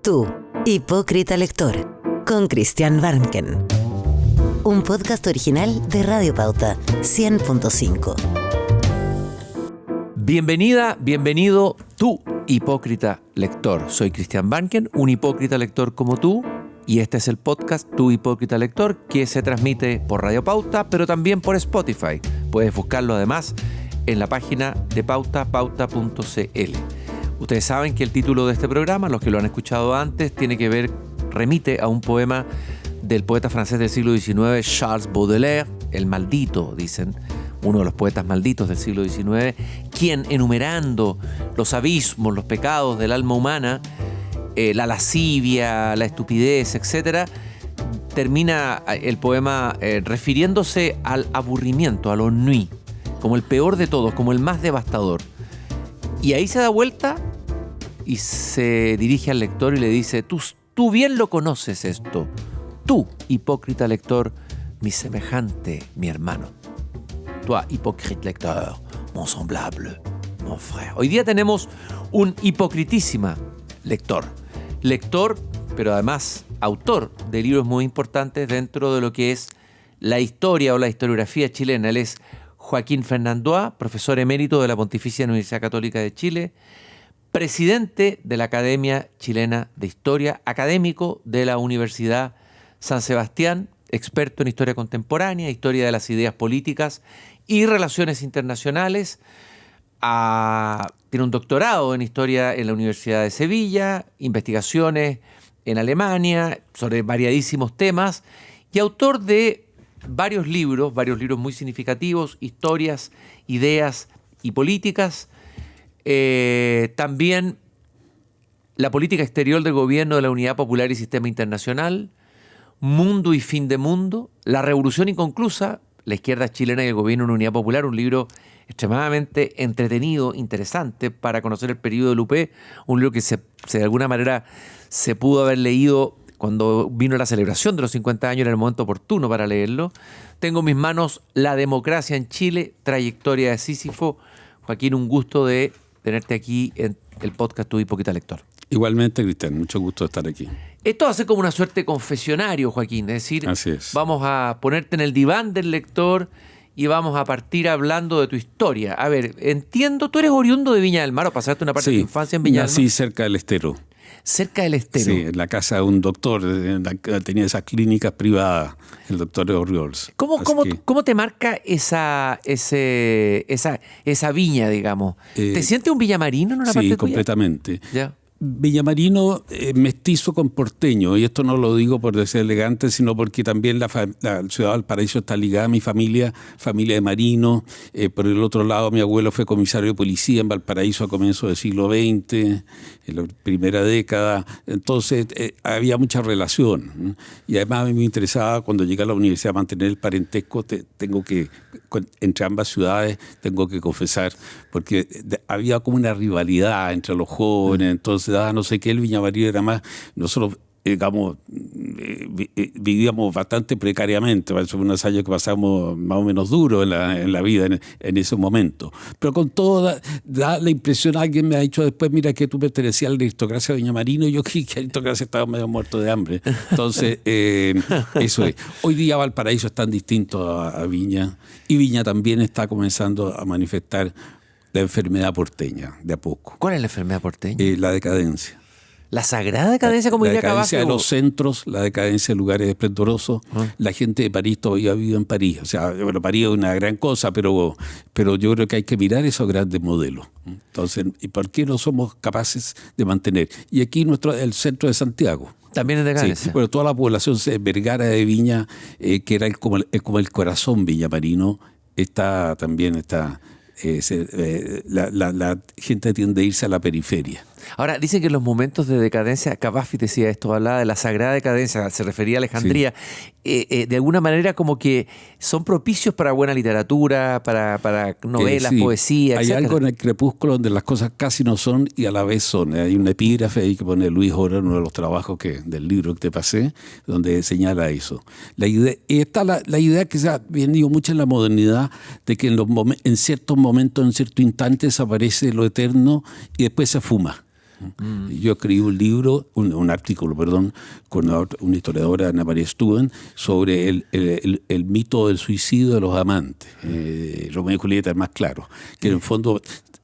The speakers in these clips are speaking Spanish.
Tú, hipócrita lector, con Christian Barnken. Un podcast original de Radio Pauta 100.5. Bienvenida, bienvenido, tú, hipócrita lector. Soy Christian Barnken, un hipócrita lector como tú, y este es el podcast Tu Hipócrita Lector, que se transmite por Radio Pauta, pero también por Spotify. Puedes buscarlo además en la página de Pauta, pauta.cl. Ustedes saben que el título de este programa, los que lo han escuchado antes, remite a un poema del poeta francés del siglo XIX, Charles Baudelaire, el maldito, dicen, uno de los poetas malditos del siglo XIX, quien, enumerando los abismos, los pecados del alma humana, la lascivia, la estupidez, etc., termina el poema refiriéndose al aburrimiento, al ennui, como el peor de todos, como el más devastador. Y ahí se da vuelta y se dirige al lector y le dice: tú bien lo conoces esto, tú, hipócrita lector, mi semejante, mi hermano. Toi, hypocrite lecteur, mon semblable, mon frère. Hoy día tenemos un hipocritísima lector, pero además autor de libros muy importantes dentro de lo que es la historia o la historiografía chilena. Él es Joaquín Fernandois, profesor emérito de la Pontificia Universidad Católica de Chile, presidente de la Academia Chilena de Historia, académico de la Universidad San Sebastián, experto en historia contemporánea, historia de las ideas políticas y relaciones internacionales. Tiene un doctorado en historia en la Universidad de Sevilla, investigaciones en Alemania sobre variadísimos temas y autor de varios libros muy significativos, historias, ideas y políticas. También la política exterior del gobierno de la Unidad Popular y Sistema Internacional, Mundo y Fin de Mundo, La Revolución Inconclusa, la izquierda chilena y el gobierno de la Unidad Popular, un libro extremadamente entretenido, interesante para conocer el periodo del UP, un libro que de alguna manera se pudo haber leído cuando vino la celebración de los 50 años, era el momento oportuno para leerlo. Tengo en mis manos La democracia en Chile, trayectoria de Sísifo. Joaquín, un gusto de tenerte aquí en el podcast Tu Hipócrita Lector. Igualmente, Cristian, mucho gusto de estar aquí. Esto va a ser como una suerte de confesionario, Joaquín, es decir, así es. Vamos a ponerte en el diván del lector y vamos a partir hablando de tu historia. A ver, entiendo, tú eres oriundo de Viña del Mar, o pasaste una parte de tu infancia en Viña del Mar. Nací cerca del Estero. Cerca del Estero. Sí, en la casa de un doctor, tenía esas clínicas privadas, el doctor Oriols. ¿Cómo te marca esa viña, digamos? ¿Te sientes un villamarino en una parte tuya? Sí, completamente. Ya. Villamarino mestizo con porteño, y esto no lo digo por ser elegante, sino porque también la ciudad de Valparaíso está ligada a mi familia de marinos. Por el otro lado, mi abuelo fue comisario de policía en Valparaíso a comienzos del siglo XX, en la primera década. Entonces había mucha relación, y además a mí me interesaba, cuando llegué a la universidad, mantener el parentesco. Entre ambas ciudades tengo que confesar, porque había como una rivalidad entre los jóvenes. Entonces, no sé qué, el Villamarino era más, nosotros, digamos, vivíamos bastante precariamente, fue unos años que pasamos más o menos duros en la vida en ese momento. Pero con todo, da la impresión, alguien me ha dicho después: mira, que tú pertenecías a la aristocracia de Villamarino, y yo que la aristocracia estaba medio muerto de hambre. Entonces, eso es. Hoy día Valparaíso es tan distinto a Viña, y Viña también está comenzando a manifestar la enfermedad porteña, de a poco. ¿Cuál es la enfermedad porteña? La decadencia. ¿La sagrada decadencia, como diría Cavaco? La decadencia de los centros, la decadencia de lugares esplendorosos. La gente de París todavía vive en París. O sea, bueno, París es una gran cosa, pero yo creo que hay que mirar esos grandes modelos. Entonces, ¿y por qué no somos capaces de mantener? Y aquí el centro de Santiago. También es decadencia. Sí, pero toda la población Vergara de Viña, que era como el corazón villamarino, está. La gente tiende a irse a la periferia. Ahora, dicen que en los momentos de decadencia, Cavafis decía esto, hablaba de la sagrada decadencia, se refería a Alejandría, de alguna manera como que son propicios para buena literatura, para novelas, poesía, etc. Hay algo en el Crepúsculo donde las cosas casi no son y a la vez son. Hay un epígrafe ahí que pone Luis Ora, uno de los trabajos del libro que te pasé, donde señala eso. La idea que se ha venido mucho en la modernidad, de que en ciertos momentos, en ciertos instantes, aparece lo eterno y después se fuma. Yo escribí un libro, un artículo, perdón, con una historiadora, Ana María Stuben, sobre el mito del suicidio de los amantes. Romeo y Julieta es más claro, que en el fondo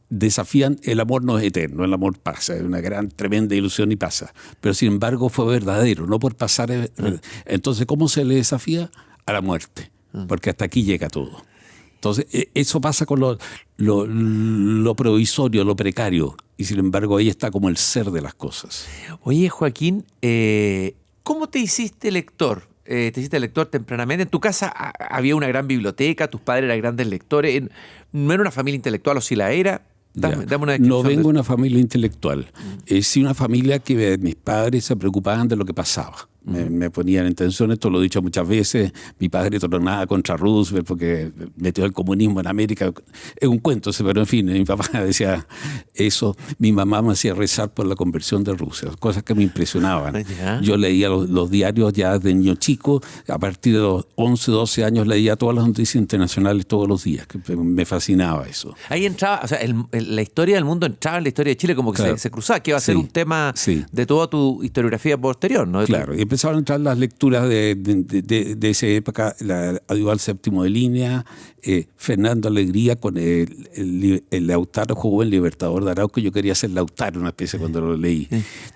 desafían, el amor no es eterno, el amor pasa, es una gran, tremenda ilusión y pasa. Pero sin embargo fue verdadero, no por pasar. Entonces, ¿cómo se le desafía? A la muerte, porque hasta aquí llega todo. Entonces, eso pasa con lo provisorio, lo precario, y sin embargo ahí está como el ser de las cosas. Oye, Joaquín, ¿cómo te hiciste lector? ¿Te hiciste lector tempranamente? ¿En tu casa había una gran biblioteca? ¿Tus padres eran grandes lectores? ¿No era una familia intelectual o si la era? Dame una descripción. No vengo de una familia intelectual. Sí una familia que mis padres se preocupaban de lo que pasaba. Me ponían en tensión, esto lo he dicho muchas veces. Mi padre tronaba contra Roosevelt porque metió el comunismo en América. Es un cuento ese, pero en fin, mi papá decía eso. Mi mamá me hacía rezar por la conversión de Rusia, cosas que me impresionaban. Yo leía los diarios ya de niño chico. A partir de los 11, 12 años leía todas las noticias internacionales todos los días, que me fascinaba eso. Ahí entraba, o sea, la historia del mundo entraba en la historia de Chile como que claro. se cruzaba, que iba a ser un tema de toda tu historiografía posterior, ¿no? Claro, y empezaron a entrar las lecturas de esa época, Aníbal Séptimo de Línea, Fernando Alegría con el Lautaro joven libertador de Arauco. Yo quería ser Lautaro una especie cuando lo leí.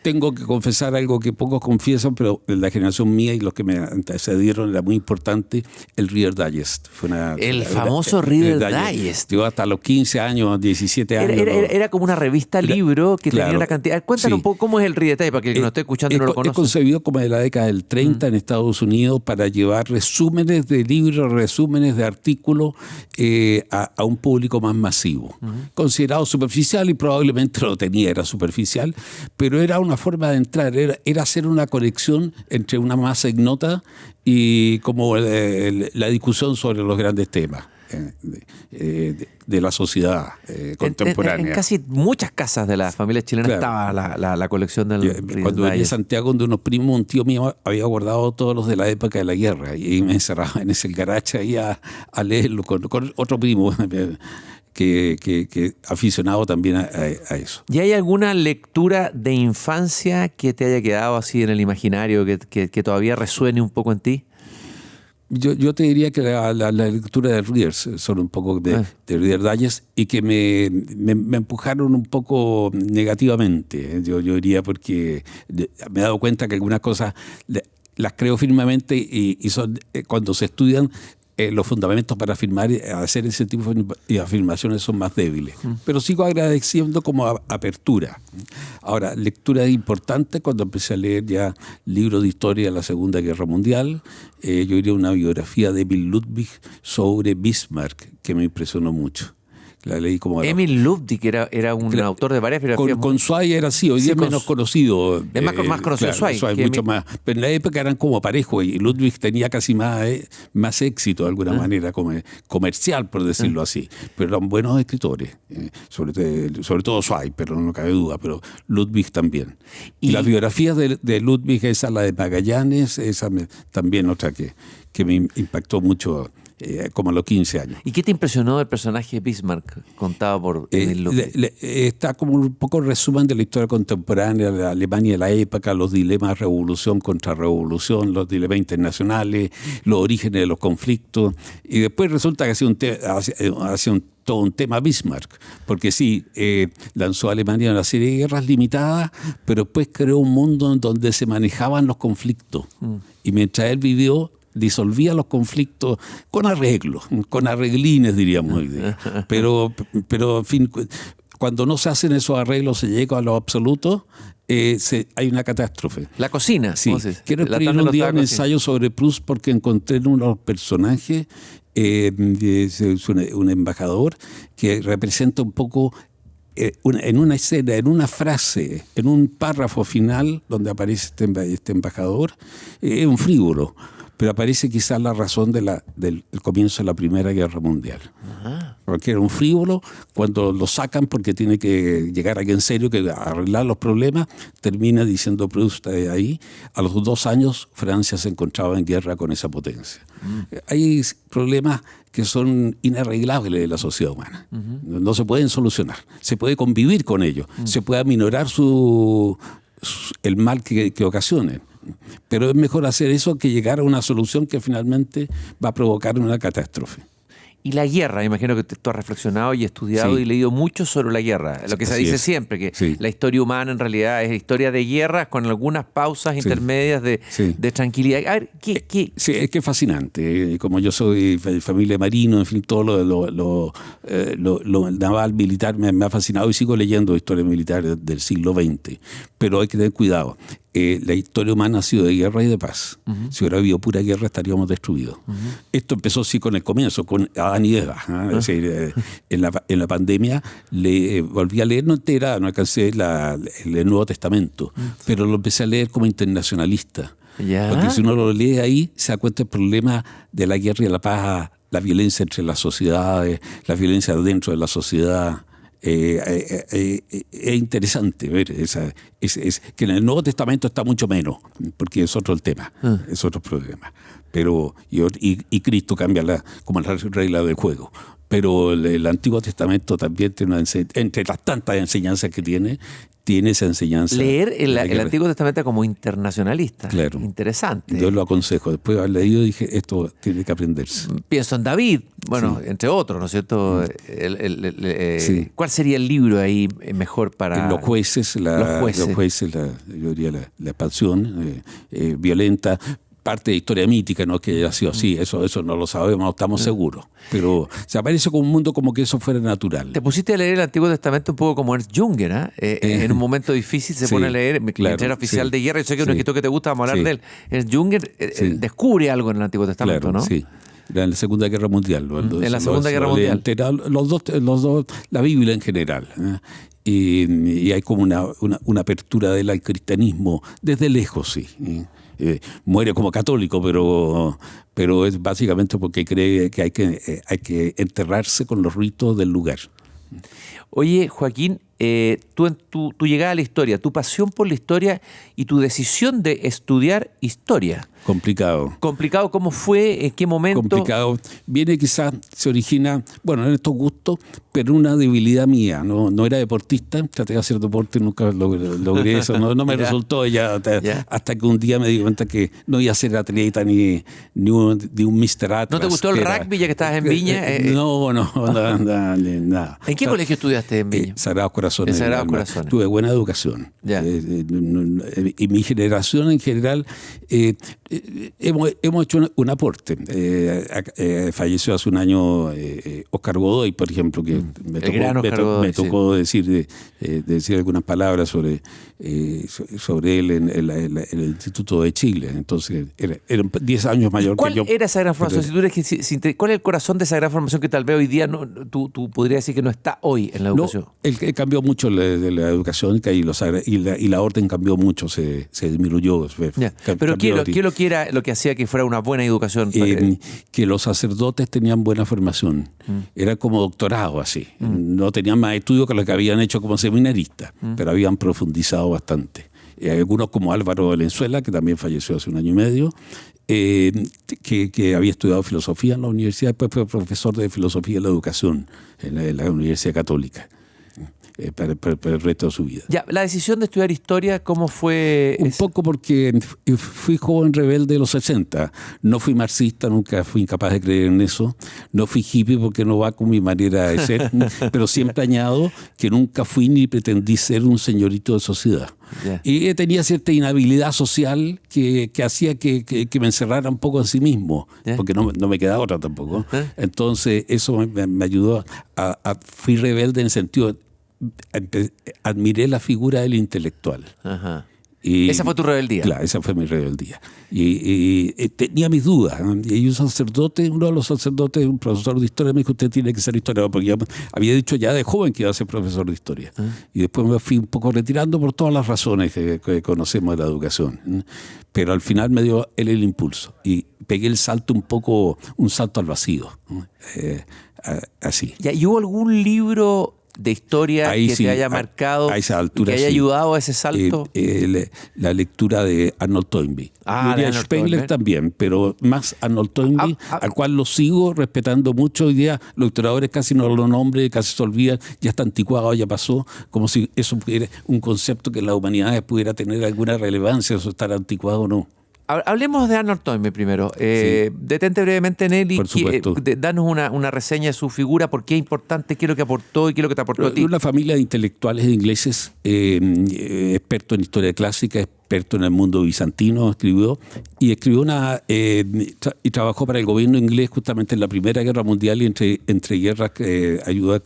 Tengo que confesar algo que pocos confiesan, pero en la generación mía y los que me antecedieron era muy importante, el Reader Digest. El famoso Reader Digest. Yo hasta los 15 años, 17 años. Era como una revista libro que tenía una cantidad. Cuéntanos un poco cómo es el Reader Digest, para que el que nos esté escuchando y no lo conoce. Es concebido como de la década del 30 en Estados Unidos para llevar resúmenes de libros, resúmenes de artículos a un público más masivo. Considerado superficial, y probablemente lo tenía, era superficial, pero era una forma de entrar, era hacer una conexión entre una masa ignota y como la discusión sobre los grandes temas de la sociedad contemporánea. En casi muchas casas de las familias chilenas estaba la colección del Cuando venía a Santiago de unos primos, un tío mío había guardado todos los de la época de la guerra y me encerraba en ese garaje ahí a leerlo con otro primo que aficionado también a eso. ¿Y hay alguna lectura de infancia que te haya quedado así en el imaginario, que todavía resuene un poco en ti? Yo te diría que la lectura de Readers son un poco de Reader Digest y que me empujaron un poco negativamente. Yo diría porque me he dado cuenta que algunas cosas las creo firmemente y son cuando se estudian los fundamentos para afirmar, hacer ese tipo de afirmaciones son más débiles. Pero sigo agradeciendo como apertura. Ahora, lectura importante cuando empecé a leer ya libros de historia de la Segunda Guerra Mundial. Yo diría una biografía de Emil Ludwig sobre Bismarck que me impresionó mucho. La leí como Emil Ludwig era un autor de varias biografías. Con Zweig era así, hoy día es menos conocido. Es más conocido Zweig. Mucho más. Pero en la época eran como parejos y Ludwig tenía casi más éxito de alguna manera comercial, por decirlo así. Pero eran buenos escritores, sobre todo Zweig, pero no cabe duda, pero Ludwig también. Y las biografías de Ludwig, esa la de Magallanes, esa también otra que me impactó mucho. Como a los 15 años. ¿Y qué te impresionó del personaje de Bismarck contado por Emil Ludwig? Está como un poco resumen de la historia contemporánea de la Alemania de la época, los dilemas revolución contra revolución, los dilemas internacionales, los orígenes de los conflictos. Y después resulta que hace todo un tema Bismarck, porque sí, lanzó a Alemania una serie de guerras limitadas, pero después creó un mundo en donde se manejaban los conflictos. Y mientras él vivió, disolvía los conflictos con arreglos, con arreglines, diríamos hoy día. Pero en fin, cuando no se hacen esos arreglos, se llega a lo absoluto, hay una catástrofe. La cocina. Sí. Quiero escribir un día un ensayo sobre Proust porque encontré en uno de los personajes es un embajador que representa un poco en una escena, en una frase, en un párrafo final donde aparece este embajador, es un frívolo, pero aparece quizás la razón del comienzo de la Primera Guerra Mundial. porque era un frívolo. Cuando lo sacan porque tiene que llegar alguien serio que arreglar los problemas, termina diciendo Proust ahí. A los 2 años Francia se encontraba en guerra con esa potencia. Hay problemas que son inarreglables de la sociedad humana. No se pueden solucionar. Se puede convivir con ellos. Se puede aminorar el mal que ocasionen. Pero es mejor hacer eso que llegar a una solución que finalmente va a provocar una catástrofe. Y la guerra, imagino que tú has reflexionado y estudiado y leído mucho sobre la guerra. Lo que se dice siempre, que la historia humana en realidad es historia de guerras con algunas pausas intermedias de tranquilidad. A ver, ¿qué? Sí, es que es fascinante. Como yo soy de familia marino, en fin, todo lo naval, militar me ha fascinado y sigo leyendo historia militar del siglo XX. Pero hay que tener cuidado. La historia humana ha sido de guerra y de paz. Si hubiera habido pura guerra estaríamos destruidos. Esto empezó sí con el comienzo, con Adán y Eva. Es decir, en la pandemia volví a leer, no entera, no alcancé el Nuevo Testamento, pero lo empecé a leer como internacionalista. Porque si uno lo lee ahí, se da cuenta del problema de la guerra y la paz, la violencia entre las sociedades, la violencia dentro de la sociedad. Es interesante ver que en el Nuevo Testamento está mucho menos, porque es otro el tema, es otro problema. Pero y Cristo cambia como la regla del juego. Pero el Antiguo Testamento también tiene entre las tantas enseñanzas que tiene esa enseñanza. Leer el Antiguo Testamento como internacionalista. Claro. Interesante. Yo lo aconsejo. Después de haber leído dije, esto tiene que aprenderse. Pienso en David, entre otros, ¿no es cierto? ¿Cuál sería el libro ahí mejor para...? Los jueces, yo diría la expansión violenta. Parte de historia mítica, no es que haya sido así, eso no lo sabemos, no estamos seguros. Pero se aparece como un mundo como que eso fuera natural. Te pusiste a leer el Antiguo Testamento un poco como Ernst Junger, en un momento difícil se pone a leer, era oficial de guerra, yo sé que es un escritor que te gusta, vamos a hablar de él. Ernst Junger descubre algo en el Antiguo Testamento, ¿no? Sí. Era en la Segunda Guerra Mundial. En la Segunda Guerra Mundial. Los dos, la Biblia en general. Y hay como una apertura del al cristianismo desde lejos, sí. Muere como católico, pero es básicamente porque cree que hay que enterrarse con los ritos del lugar. Oye, Joaquín, tú en tu llegada a la historia, tu pasión por la historia y tu decisión de estudiar historia. Complicado. ¿Complicado cómo fue? ¿En qué momento? Complicado. Viene quizás, se origina, en estos gustos, pero una debilidad mía. No era deportista, traté de hacer deporte, nunca logré eso. No me resultó hasta que un día me di cuenta que no iba a ser atleta ni un Mr. Atlas. ¿No te gustó el rugby ya que estabas en Viña? Nada. ¿En qué colegio estudiaste en Viña? Sagrados Corazones. En Sagrados Corazones. Tuve buena educación. Y mi generación en general... hemos hecho un aporte. Falleció hace un año Oscar Godoy, por ejemplo, que me tocó decir algunas palabras sobre él en el Instituto de Chile. Entonces, era 10 años mayor que yo. ¿Cuál era esa gran formación? ¿Cuál es el corazón de esa gran formación que tal vez hoy día tú podrías decir que no está hoy en la educación? No, cambió mucho de la educación y la orden cambió mucho, se disminuyó. Pero ¿qué era lo que hacía que fuera una buena educación? Que los sacerdotes tenían buena formación. Era como doctorado así. No tenían más estudios que lo que habían hecho como seminaristas, pero habían profundizado bastante. Algunos como Álvaro Valenzuela, que también falleció hace un año y medio, que había estudiado filosofía en la universidad, después fue profesor de filosofía de la educación en la Universidad Católica. Para el resto de su vida. Ya, la decisión de estudiar historia, ¿cómo fue? Un poco porque fui joven rebelde de los 60. No fui marxista, nunca fui incapaz de creer en eso. No fui hippie porque no va con mi manera de ser, pero siempre añado que nunca fui ni pretendí ser un señorito de sociedad. Yeah. Y tenía cierta inhabilidad social que hacía que me encerrara un poco en sí mismo, porque no me quedaba otra tampoco. Entonces eso me ayudó fui rebelde en el sentido de admiré la figura del intelectual. Ajá. ¿Esa fue tu rebeldía? Claro, esa fue mi rebeldía. Y tenía mis dudas. Y un sacerdote, uno de los sacerdotes, un profesor de historia, me dijo, usted tiene que ser historiador, porque yo había dicho ya de joven que iba a ser profesor de historia. Y después me fui un poco retirando por todas las razones que conocemos de la educación. Pero al final me dio él el impulso. Y pegué un salto al vacío. así. ¿Y hubo algún libro de historia ahí que sí, te haya marcado, a esa altura, que haya sí. ayudado a ese salto? La lectura de Arnold Toynbee. Ah, Yo diría de Arnold Spengler Toynbee también, pero más Arnold Toynbee, al cual lo sigo respetando mucho. Hoy día los historiadores casi no lo nombran, casi se olvidan, ya está anticuado, ya pasó, como si eso fuera un concepto que en la humanidad pudiera tener alguna relevancia, eso estar anticuado o no. Hablemos de Arnold Toynbee primero. Sí. Detente brevemente en él y Por supuesto. danos una reseña de su figura, por qué es importante, qué es lo que aportó y qué es lo que te aportó a ti. Una familia de intelectuales ingleses, experto en historia clásica, experto en el mundo bizantino, escribió y trabajó para el gobierno inglés justamente en la Primera Guerra Mundial, y entre guerras ayudó a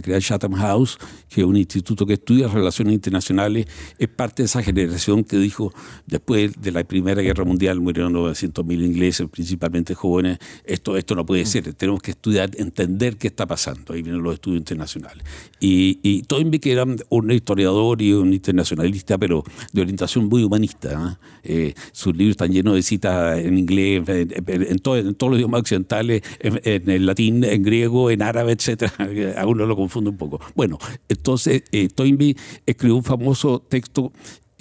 crear Chatham House, que es un instituto que estudia relaciones internacionales. Es parte de esa generación que dijo, después de la Primera Guerra Mundial murieron 900.000 ingleses, principalmente jóvenes, esto no puede ser, tenemos que estudiar, entender qué está pasando. Ahí vienen los estudios internacionales. Y Toynbee, que era un historiador y un internacionalista, pero de orientación muy humanista, sus libros están llenos de citas en inglés, en todos los idiomas occidentales, en el latín, en griego, en árabe, etcétera. A uno lo confunde un poco. Bueno, entonces Toynbee escribió un famoso texto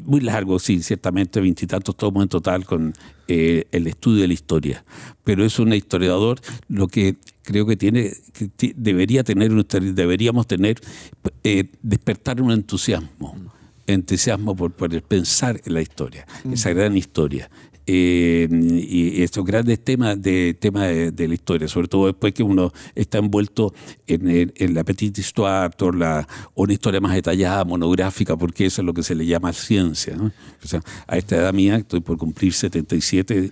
muy largo, sí, ciertamente, 20 y tantos tomos en total, con el estudio de la historia. Pero es un historiador, lo que creo que deberíamos tener, despertar un entusiasmo por el pensar en la historia, esa gran historia. Y estos grandes temas de la historia, sobre todo después que uno está envuelto en la petite histoire, o una historia más detallada, monográfica, porque eso es lo que se le llama ciencia, ¿no? O sea, a esta edad mía, estoy por cumplir 77,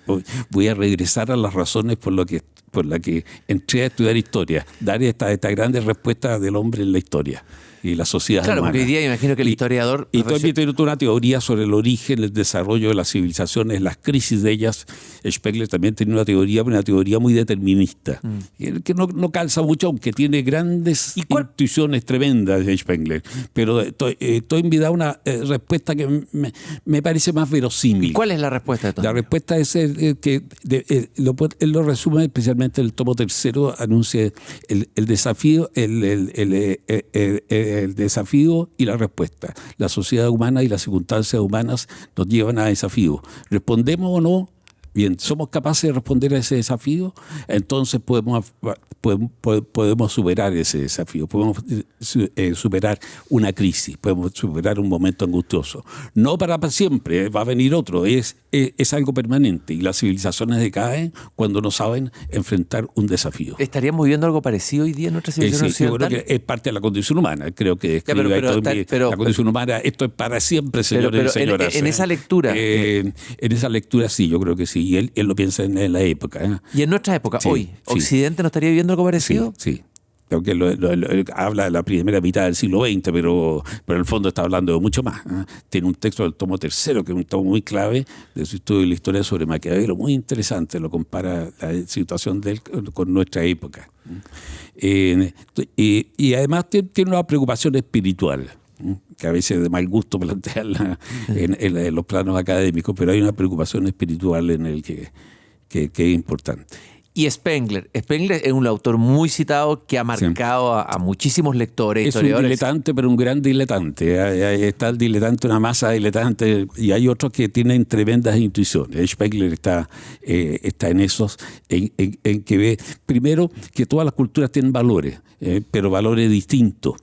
voy a regresar a las razones por la que entré a estudiar historia, dar esta grande respuesta del hombre en la historia y la sociedad humana. Porque hoy día imagino que el historiador... Y Toynbee tiene una teoría sobre el origen, el desarrollo de las civilizaciones, las crisis de ellas. Spengler también tiene una teoría muy determinista, que no calza mucho, aunque tiene grandes intuiciones tremendas de Spengler. Pero Toynbee da una respuesta que me parece más verosímil. ¿Y cuál es la respuesta de Toynbee? La respuesta es que él lo resume especialmente en el tomo tercero, anuncia el desafío, el desafío y la respuesta. La sociedad humana y las circunstancias humanas nos llevan a desafíos. ¿Respondemos o no? Bien, ¿somos capaces de responder a ese desafío? Entonces podemos superar ese desafío, podemos superar una crisis, podemos superar un momento angustioso. No para siempre, va a venir otro, es algo permanente, y las civilizaciones decaen cuando no saben enfrentar un desafío. ¿Estaríamos viviendo algo parecido hoy día en nuestra civilización occidental? Yo creo que es parte de la condición humana, creo que la condición humana, esto es para siempre, señores y señoras. En esa lectura... en esa lectura sí, yo creo que sí. Y él lo piensa en la época. ¿Y en nuestra época, sí, hoy, Occidente no estaría viviendo algo parecido? Sí. Aunque habla de la primera mitad del siglo XX, pero en el fondo está hablando de mucho más. Tiene un texto del tomo tercero, que es un tomo muy clave de su estudio de la historia sobre Maquiavelo, muy interesante, lo compara la situación de él con nuestra época. Y además tiene una preocupación espiritual, que a veces es de mal gusto plantearla en los planos académicos, pero hay una preocupación espiritual en el que es importante. Y Spengler es un autor muy citado que ha marcado a muchísimos lectores, historiadores. Es un diletante, pero un gran diletante. Está el diletante, una masa diletante, y hay otros que tienen tremendas intuiciones. Spengler está en esos, en que ve, primero, que todas las culturas tienen valores, pero valores distintos.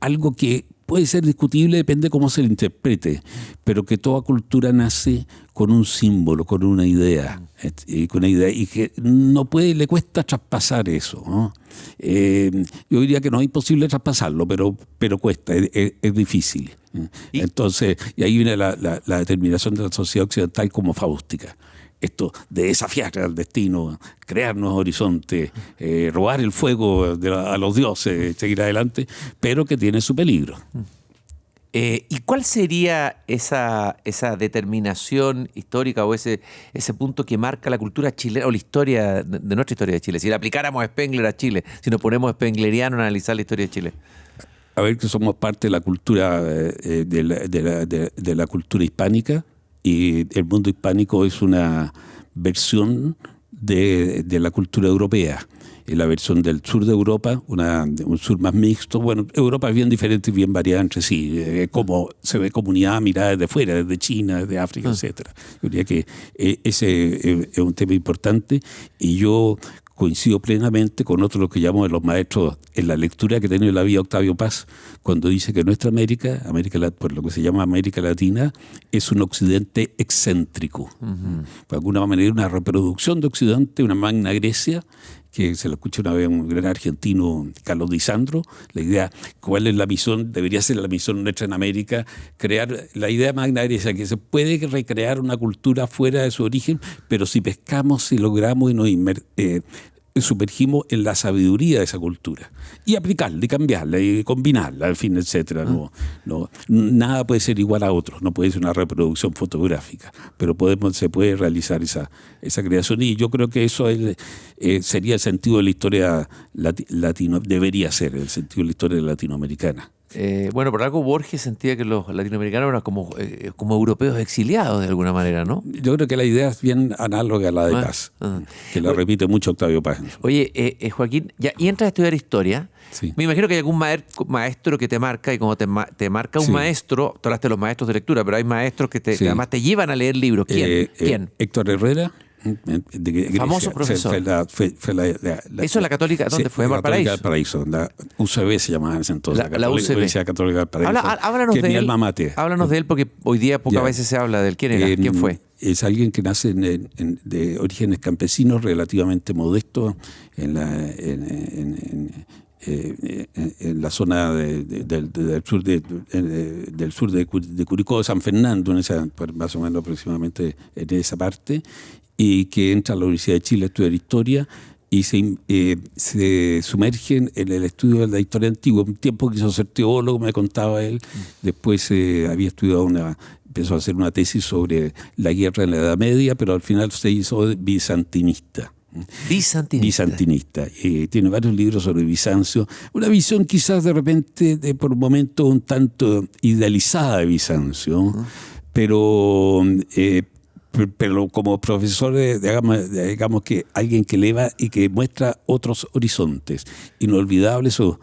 Algo que puede ser discutible, depende cómo se lo interprete, pero que toda cultura nace con un símbolo, con una idea, y que le cuesta traspasar eso, ¿no? Yo diría que no es imposible traspasarlo, pero cuesta, es difícil. Entonces, y ahí viene la determinación de la sociedad occidental como faústica. Esto de desafiar al destino, crear nuevos horizontes, robar el fuego a los dioses, seguir adelante, pero que tiene su peligro. ¿Y cuál sería esa determinación histórica o ese punto que marca la cultura chilena o la historia de nuestra historia de Chile? Si le aplicáramos a Spengler a Chile, si nos ponemos spengleriano a analizar la historia de Chile. A ver, que somos parte de la cultura de la cultura hispánica, y el mundo hispánico es una versión de la cultura europea. La versión del sur de Europa, un sur más mixto. Bueno, Europa es bien diferente y bien variada entre sí. Como se ve comunidad mirada desde fuera, desde China, desde África, etcétera. Yo diría que ese es un tema importante y yo coincido plenamente con otros, lo que llamo de los maestros en la lectura que tiene la vida Octavio Paz, cuando dice que nuestra América, por lo que se llama América Latina, es un occidente excéntrico. De alguna manera una reproducción de Occidente, una magna Grecia, que se lo escuché una vez un gran argentino, Carlos Di Sandro, la idea, ¿cuál es la misión? Debería ser la misión nuestra en América, crear la idea magna Grecia, que se puede recrear una cultura fuera de su origen, pero si pescamos, si logramos y nos sumergimos en la sabiduría de esa cultura y aplicarla y cambiarla y combinarla, al fin, etcétera. Nada puede ser igual a otro, no puede ser una reproducción fotográfica, pero se puede realizar esa creación y yo creo que eso sería el sentido de la historia debería ser el sentido de la historia latinoamericana. Bueno, por algo Borges sentía que los latinoamericanos eran como europeos exiliados de alguna manera, ¿no? Yo creo que la idea es bien análoga a la de Paz, que la repite mucho Octavio Paz. Oye, Joaquín, y entras a estudiar historia. Sí. Me imagino que hay algún maestro que te marca y como te marca un maestro, tú hablaste de los maestros de lectura, pero hay maestros que además te llevan a leer libros. ¿Quién? Héctor Herrera. Famoso profesor. ¿Eso es la Católica? ¿Dónde fue? ¿En Valparaíso? Valparaíso. La UCB se llamaba en ese entonces. La UCB. Universidad Católica de Valparaíso. Háblanos de él. Háblanos de él porque hoy día pocas veces se habla de él. ¿Quién era? ¿Quién fue? Es alguien que nace de orígenes campesinos, relativamente modesto, en la zona del sur de Curicó, de San Fernando, más o menos aproximadamente en esa parte, y que entra a la Universidad de Chile a estudiar historia y se sumergen en el estudio de la historia antigua. Un tiempo quiso ser teólogo, me contaba él, después había estudiado empezó a hacer una tesis sobre la guerra en la Edad Media, pero al final se hizo bizantinista. Bizantinista. Tiene varios libros sobre Bizancio. Una visión quizás de repente, por momentos, un tanto idealizada de Bizancio, pero como profesor, digamos que alguien que eleva y que muestra otros horizontes. Inolvidable sus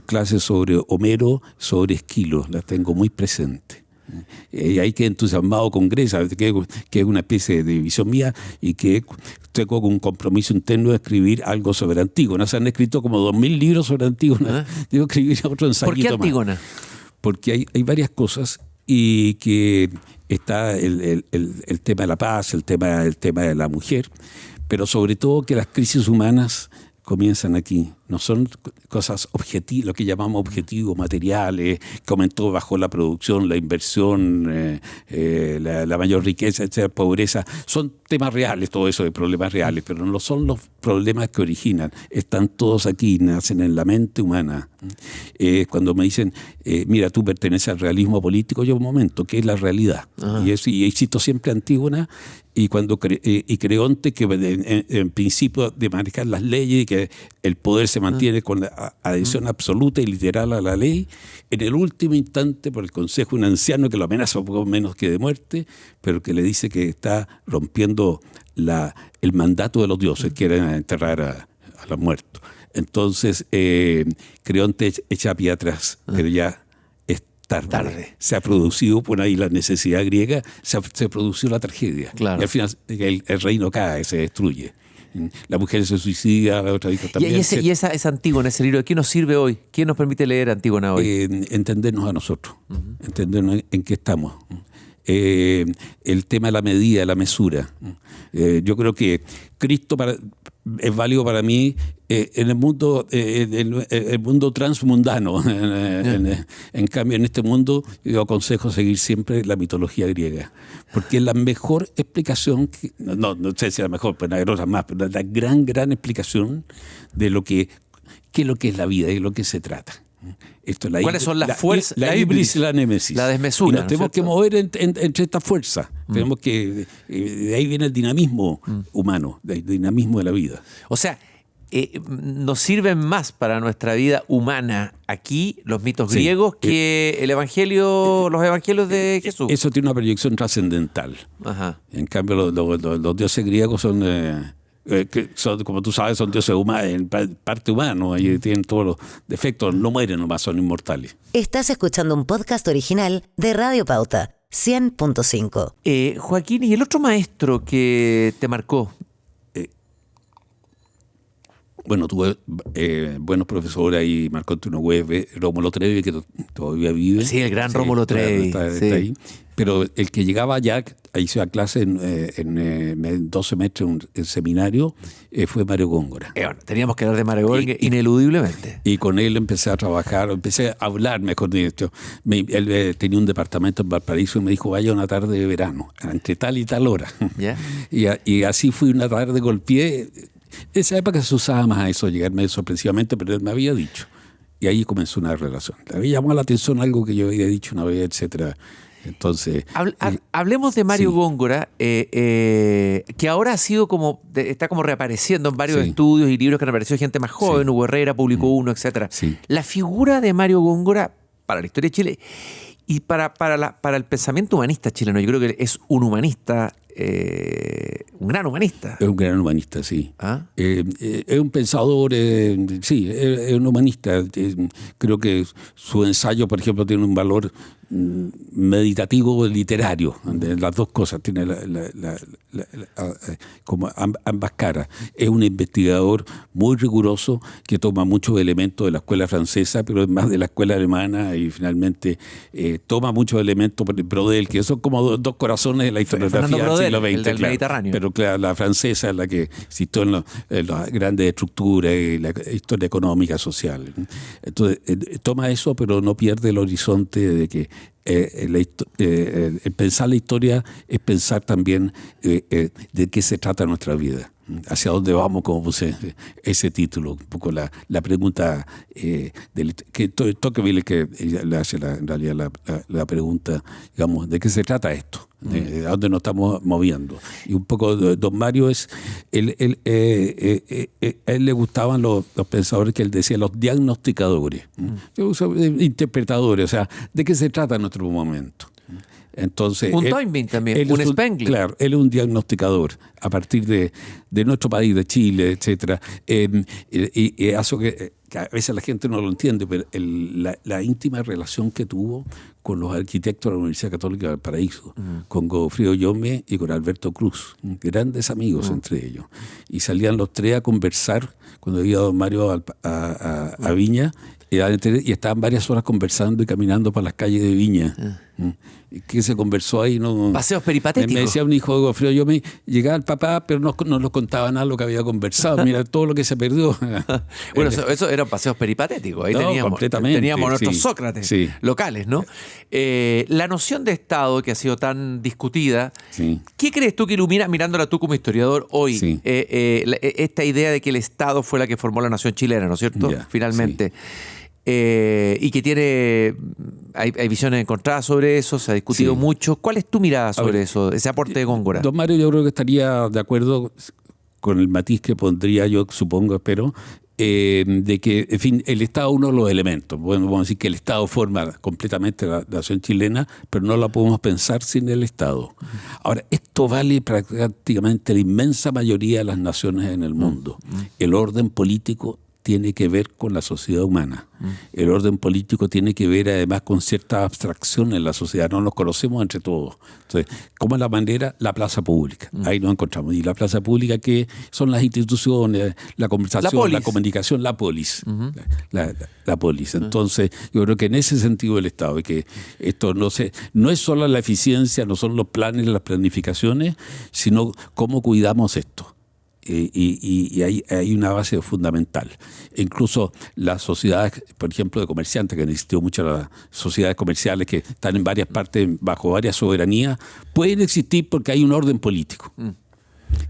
clases sobre Homero, sobre Esquilo, las tengo muy presentes. Y ahí quedé entusiasmado con Grecia, que es una especie de visión mía y que tengo un compromiso interno de escribir algo sobre Antígona. Se han escrito como 2000 libros sobre Antígona. Debo escribir otro ensayito más. ¿Por qué Antígona? Porque hay varias cosas y que está el tema de la paz, el tema de la mujer, pero sobre todo que las crisis humanas comienzan aquí. No son cosas objetivas, lo que llamamos objetivos materiales, que aumentó, bajó la producción, la inversión, la mayor riqueza, etcétera, pobreza. Son temas reales, todo eso de problemas reales, pero no son los problemas que originan. Están todos aquí, nacen en la mente humana. Cuando me dicen, mira, tú perteneces al realismo político, yo un momento, ¿qué es la realidad? Y cito siempre Antígona, y Creonte, que en principio de manejar las leyes y que el poder se mantiene con la adhesión absoluta y literal a la ley, en el último instante por el consejo un anciano que lo amenaza un poco menos que de muerte, pero que le dice que está rompiendo el mandato de los dioses, que era enterrar a los muertos. Entonces Creonte echa pie atrás, pero ya tarde. Se ha producido por ahí la necesidad griega, se produció la tragedia. Claro. Y al final el reino cae, se destruye. La mujer se suicida, la otra dijo también. Y esa Antígona, ese libro, ¿qué nos sirve hoy? ¿Quién nos permite leer Antígona hoy? Entendernos a nosotros, entendernos en qué estamos. El tema de la medida, de la mesura. Yo creo que Cristo es válido para mí en el mundo transmundano. En cambio, en este mundo yo aconsejo seguir siempre la mitología griega, porque es la mejor explicación, no sé si es la mejor, pero hay otras más, pero la gran explicación de qué es lo que es la vida y de lo que se trata. ¿Cuáles son las fuerzas? La híbris y la némesis. La desmesura. Y nos tenemos que mover entre estas fuerzas. Tenemos que de ahí viene el dinamismo humano, el dinamismo de la vida. O sea, nos sirven más para nuestra vida humana aquí los mitos griegos que los evangelios de Jesús. Eso tiene una proyección trascendental. Ajá. En cambio, los dioses griegos son que son, como tú sabes, son dioses humanos, en parte humanos, y tienen todos los defectos, no mueren nomás, son inmortales. Estás escuchando un podcast original de Radio Pauta, 100.5. Joaquín, ¿y el otro maestro que te marcó? Bueno, tuve buenos profesores ahí, Marco Antonio Hueve, Rómulo Trevi, que todavía vive. Sí, el gran Rómulo Trevi. Está ahí. Pero el que llegaba allá, ahí se da clase en 2 semestres en seminario, fue Mario Góngora. Bueno, teníamos que hablar de Mario Góngora ineludiblemente. Y con él empecé a trabajar, empecé a hablar, mejor dicho. Él tenía un departamento en Valparaíso y me dijo, vaya una tarde de verano, entre tal y tal hora. ¿Ya? Y así fui una tarde, golpeé. Esa época se usaba más a eso, llegarme sorpresivamente, pero él me había dicho. Y ahí comenzó una relación. Le había llamado la atención algo que yo había dicho una vez, etcétera. Entonces, hablemos de Mario Góngora, que ahora ha sido está como reapareciendo en varios estudios y libros que han aparecido gente más joven. Hugo Herrera publicó uno, etcétera. Sí. La figura de Mario Góngora para la historia de Chile y para el pensamiento humanista chileno, yo creo que es un humanista. Un gran humanista. Es un gran humanista, sí. ¿Ah? Es un pensador, sí, es un humanista. Creo que su ensayo, por ejemplo, tiene un valor meditativo literario, de las dos cosas, tiene como ambas caras. Es un investigador muy riguroso que toma muchos elementos de la escuela francesa, pero es más de la escuela alemana, y finalmente toma muchos elementos por Brodel, que son como dos corazones de la historiografía del siglo XX, el del Mediterráneo. Pero claro, la francesa es la que existió en las grandes estructuras y la historia económica, social. Entonces, toma eso, pero no pierde el horizonte de que el pensar la historia es pensar también de qué se trata nuestra vida, hacia dónde vamos, como puse ese título, un poco la pregunta que Tocqueville, que le hace en realidad la pregunta, digamos, ¿de qué se trata esto? ¿A dónde nos estamos moviendo? Y un poco don Mario a él le gustaban los pensadores que él decía, los diagnosticadores. Yo uso interpretadores, o sea, ¿de qué se trata nuestro momento? Entonces, un Toynbee también, un Spengler. Claro, él es un diagnosticador a partir de nuestro país, de Chile, etcétera. Y eso que a veces la gente no lo entiende, pero la íntima relación que tuvo con los arquitectos de la Universidad Católica de Valparaíso, con Godofredo Llome y con Alberto Cruz, grandes amigos entre ellos. Y salían los tres a conversar cuando iba don Mario a Viña, y estaban varias horas conversando y caminando por las calles de Viña. Que se conversó ahí, ¿no? Paseos peripatéticos. Me decía un hijo de Godofredo, yo llegaba el papá, pero no nos contaba nada lo que había conversado. Mira todo lo que se perdió. Bueno, eso eran paseos peripatéticos. Ahí no, teníamos nuestros sí, Sócrates sí. locales, ¿no? La noción de Estado que ha sido tan discutida, sí. ¿Qué crees tú que ilumina, mirándola tú como historiador hoy, sí. Esta idea de que el Estado fue la que formó la nación chilena, ¿no es cierto? Ya, finalmente. Sí. Y que hay visiones encontradas sobre eso, se ha discutido mucho. ¿Cuál es tu mirada sobre eso, ese aporte de Góngora? Don Mario, yo creo que estaría de acuerdo con el matiz que pondría yo, supongo, espero, de que, en fin, el Estado es uno de los elementos. Bueno, vamos a decir que el Estado forma completamente la nación chilena, pero no la podemos pensar sin el Estado. Ahora, esto vale prácticamente la inmensa mayoría de las naciones en el mundo. El orden político tiene que ver con la sociedad humana. El orden político tiene que ver además con cierta abstracción en la sociedad. No nos conocemos entre todos. Entonces, ¿cómo es la manera? La plaza pública. Ahí nos encontramos. Y la plaza pública, ¿qué son las instituciones, la conversación, la comunicación, la polis? La polis. Entonces, yo creo que en ese sentido el Estado, que esto no es solo la eficiencia, no son los planes, las planificaciones, sino cómo cuidamos esto. Y hay una base fundamental. Incluso las sociedades, por ejemplo, de comerciantes, que han existido muchas las sociedades comerciales que están en varias partes, bajo varias soberanías, pueden existir porque hay un orden político.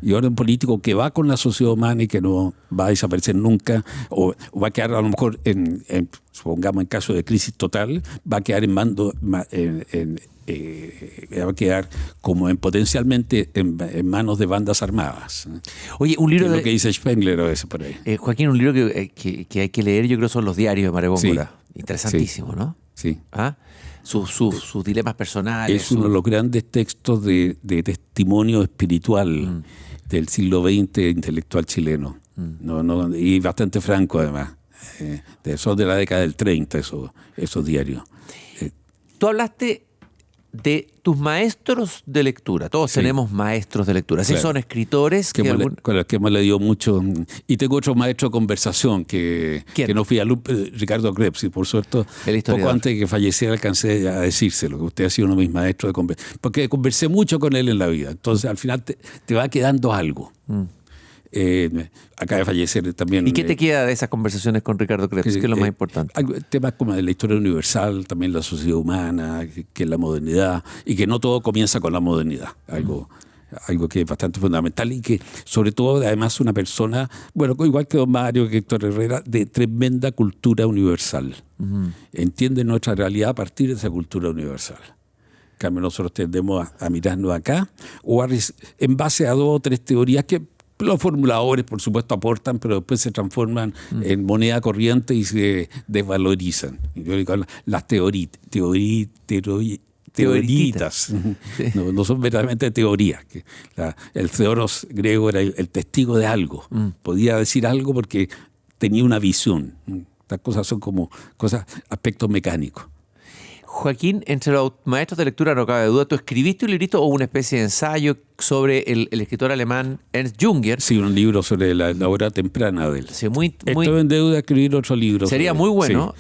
Y orden político que va con la sociedad humana y que no va a desaparecer nunca, o va a quedar a lo mejor, supongamos en caso de crisis total, va a quedar va a quedar como potencialmente en manos de bandas armadas. Oye, un libro que es lo que dice Spengler o eso por ahí. Joaquín, un libro que hay que leer, yo creo, son los diarios de Mario Góngora. Interesantísimo, sí. ¿no? Sí. ¿Ah? sus dilemas personales. Es uno de los grandes textos de testimonio espiritual del siglo XX intelectual chileno. Y bastante franco además. Son de la década del 30 esos diarios. Tú hablaste de tus maestros de lectura. Todos tenemos maestros de lectura. Sí, son escritores con los que hemos leído mucho. Y tengo otro maestro de conversación que no fui alumno, Ricardo Krebs, por suerte, poco antes de que falleciera alcancé a decírselo, que usted ha sido uno de mis maestros de conversación. Porque conversé mucho con él en la vida. Entonces, al final te va quedando algo. Acaba de fallecer también. ¿Y qué te queda de esas conversaciones con Ricardo Krebs? ¿Qué es lo más importante? Temas como de la historia universal, también la sociedad humana, que es la modernidad, y que no todo comienza con la modernidad. Algo que es bastante fundamental y que, sobre todo, además, una persona, bueno, igual que don Mario, que Héctor Herrera, de tremenda cultura universal. Entiende nuestra realidad a partir de esa cultura universal. En cambio, nosotros tendemos a mirarnos acá o en base a 2 o 3 teorías que los formuladores, por supuesto, aportan, pero después se transforman en moneda corriente y se desvalorizan. Yo digo, las teoritas. No son verdaderamente teorías. El theoros griego era el testigo de algo. Podía decir algo porque tenía una visión. Estas cosas son como aspectos mecánicos. Joaquín, entre los maestros de lectura no cabe duda, ¿tú escribiste un librito o una especie de ensayo sobre el escritor alemán Ernst Jünger? Sí, un libro sobre la hora temprana de él. Sí, Estoy en deuda de escribir otro libro. Sería muy bueno,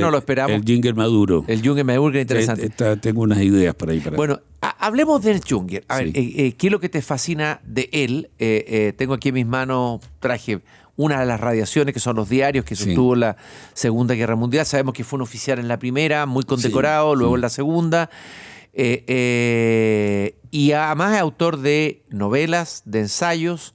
lo esperamos. El Jünger maduro. El Jünger maduro, que es interesante. Tengo unas ideas por ahí. Bueno, hablemos de Ernst Jünger. A ver, ¿qué es lo que te fascina de él? Tengo aquí en mis manos, traje una de las radiaciones, que son los diarios que sostuvo la Segunda Guerra Mundial. Sabemos que fue un oficial en la primera, muy condecorado, luego en la segunda. Y además es autor de novelas, de ensayos.